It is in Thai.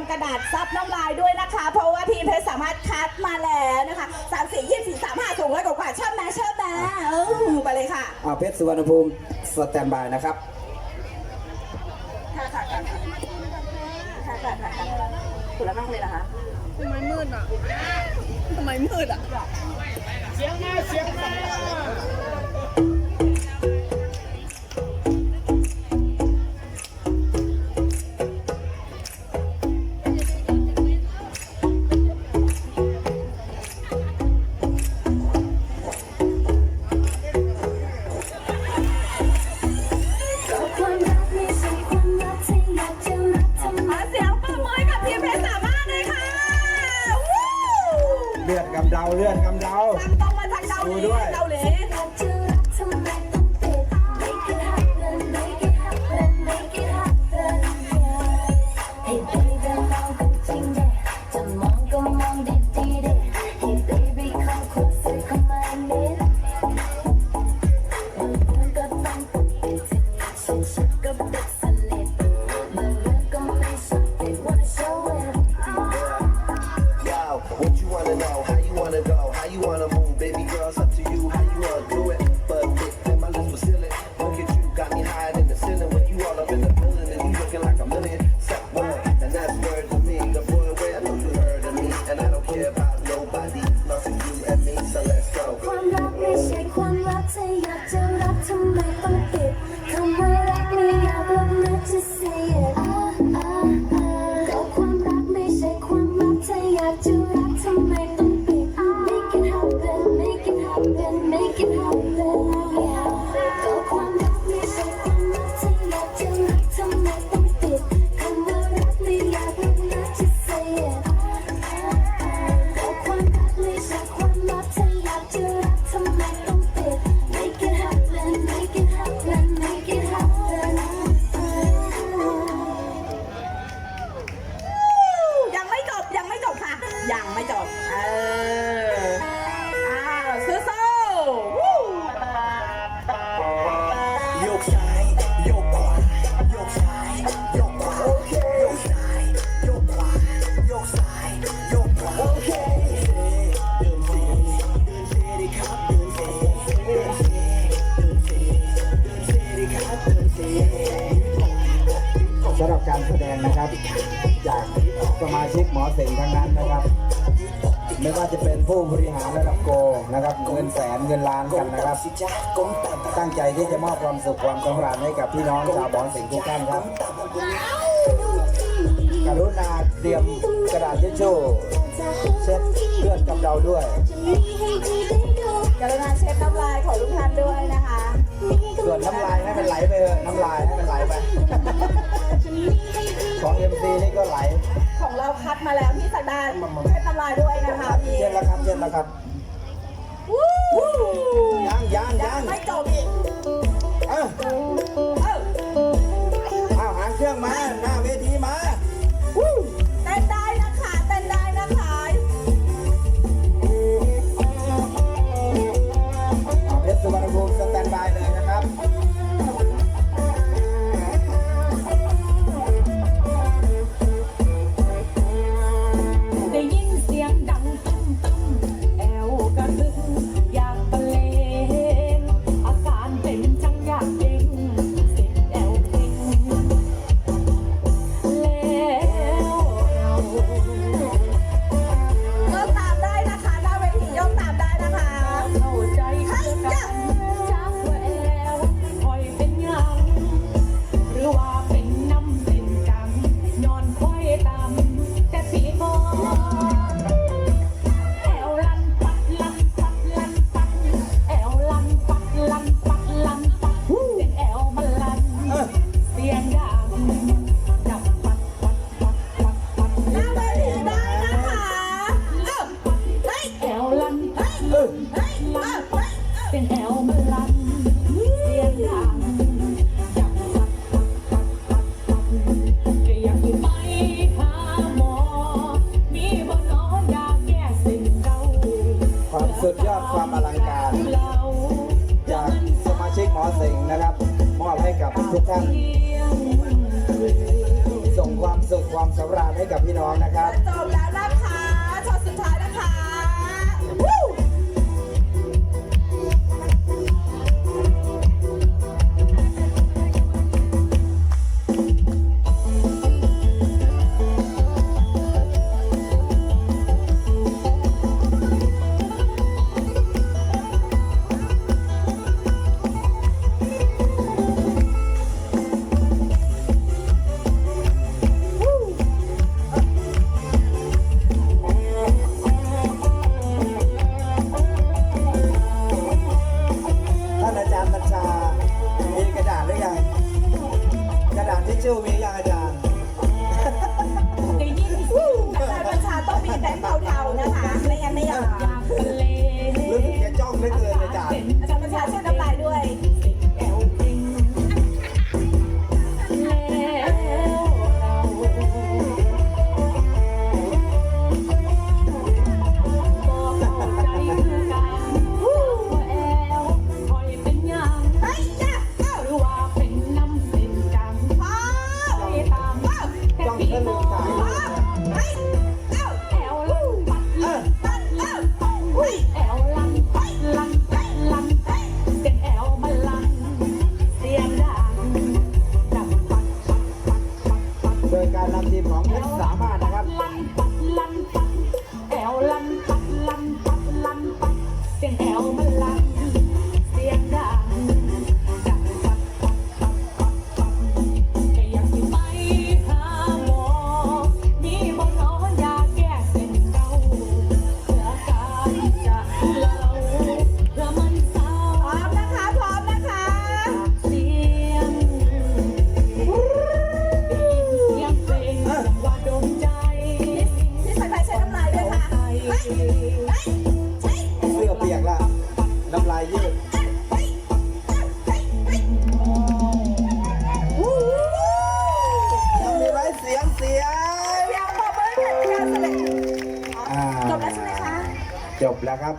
กระดาษซับน้ำลายด้วยนะคะเพราะว่าทีมเพชรสามารถคัดมาแล้วนะคะ34 24 35 200กว่าชอบไหมชอบไหมไปเลยค่ะเพชรสุวรรณภูมิสแตนบายนะครับค่ะคุณแล้วนั่งเลยนะคะทำไมมืดอ่ะเสียงมาเลือดกำเดาต้องมาจากเกาหลีสำหรับการแสดงนะครับจากสมาชิกหมอเสงทั้งนั้นนะครับไม่ว่าจะเป็นผู้บริหารระดับโกนะครับเงินแสนเงินล้านกันนะครับตั้งใจที่จะมอบความสุขความสำราญให้กับพี่น้องชาวหมอเสงทุกท่านครับกรุณาเตรียมกระดาษทิชชู่เช็ดเลือดกำเดาด้วยกรุณาเช็ดน้ำลายของทุกท่านด้วยนะคะส่วนน้ำลายให้มันไหลไปน้ำลายให้มันไหลไปของ MC นี่ก็ไหลของเราคัดมาแล้วที่สักดาเช็ดน้ำลายด้วยนะคะพี่เช็ดแล้วครับยังไม่จบอีกเอาหางเครื่องมาหน้าเวทีมาเต้นได้นะคะเพชรสุวรรณภูมิสแตนบายเลยนะครับได้ยินเสียงดังตุ้มแอวกระดึงอยากบรรเลงอาการเป็นจังอยากเด้งเสียงแอวเพ่งแล้วก็ตามได้นะคะหน้าเวทีย่อมตามได้นะคะเข้าใจกันจากว่าแอวคอยเป็นยังหรือว่าเป็นน้ำเป็นกันย้อนคอยตามแต่ปีก่อนแอวลันปัดลันปัดลันปัดแอวลันปัดลันปัดลันปัดเสียงแอวมันลันเสียงดังดับปัดหน้าเวทีได้นะคะแอวลันปัดลันปัดเสียงแอวมันลันเสียงดังดับปัดก็อยากไปหาหมอมีบ่หนออยากแก้สิ่งเก่า ความสุดยอดความอลังการจากสมาชิกหมอเสงนะครับมอบให้กับทุกท่านส่งความสุข ความสำราญให้กับพี่น้องนะครับ จบแล้วนะคะช็อตสุดท้ายนะคะวู้ ท่านอาจารย์บัญชา มีกระดาษหรือยัง กระดาษทิชชู่มียังอาจารย์ ได้ยินเสียง อาจารย์บัญชาต้องมีแบงค์เทาๆนะคะ ไม่งั้นไม่อยาก อยากทะเล รู้สึกจะจ้องเหลือเกินอาจารย์ อาจารย์บัญชาช่วยน้ำลายด้วย แอวเพ่งแล้วเราบอกเข้าใจคือกันว่าแอวคอยเป็นหยัง เฮ้ยจ้ะเอ้า หรือว่าเป็นน้ำเส้นกัน พ่อ ไปตามแค่ปีโม พ่อเฮ้ยเอ้า แอวลันปัดลัน ปัดเอ้าเฮ้ย แอวลันปัดลันปัดลันเสียงแอวมันลันเสียงดังดังปัดปัดปัดปัดปัด โดยการนำทีมของเพชรสามารถนะครับ ลันปัดลันปัดแอวลันปัดลันปัดลันปัดเสียงแอวมันลันเสียงดังดังปัดปัดปัดปัดปัดก็อยากสิไปหาหมอมีบ่หนอยาแก้เส้นเก่าเพื่อการจะเล่าเพื่อมันเศร้า พร้อมนะคะ พร้อมนะคะ เสียงได้ยินเสียงเพลงจังหวะดนใจ พี่สักดิ์ใช้น้ำลายด้วยค่ะ เฮ้ย เฮ้ยเฮ้ย เสื้อเปียกละน้ำลายยืด เฮ้ยเฮ้ยเฮ้ยวู้ ยังมีไว้เสียง อยากบอกเบอร์เด็ดการแสดง อ่า จบแล้วใช่ไหมคะ จบแล้วครับ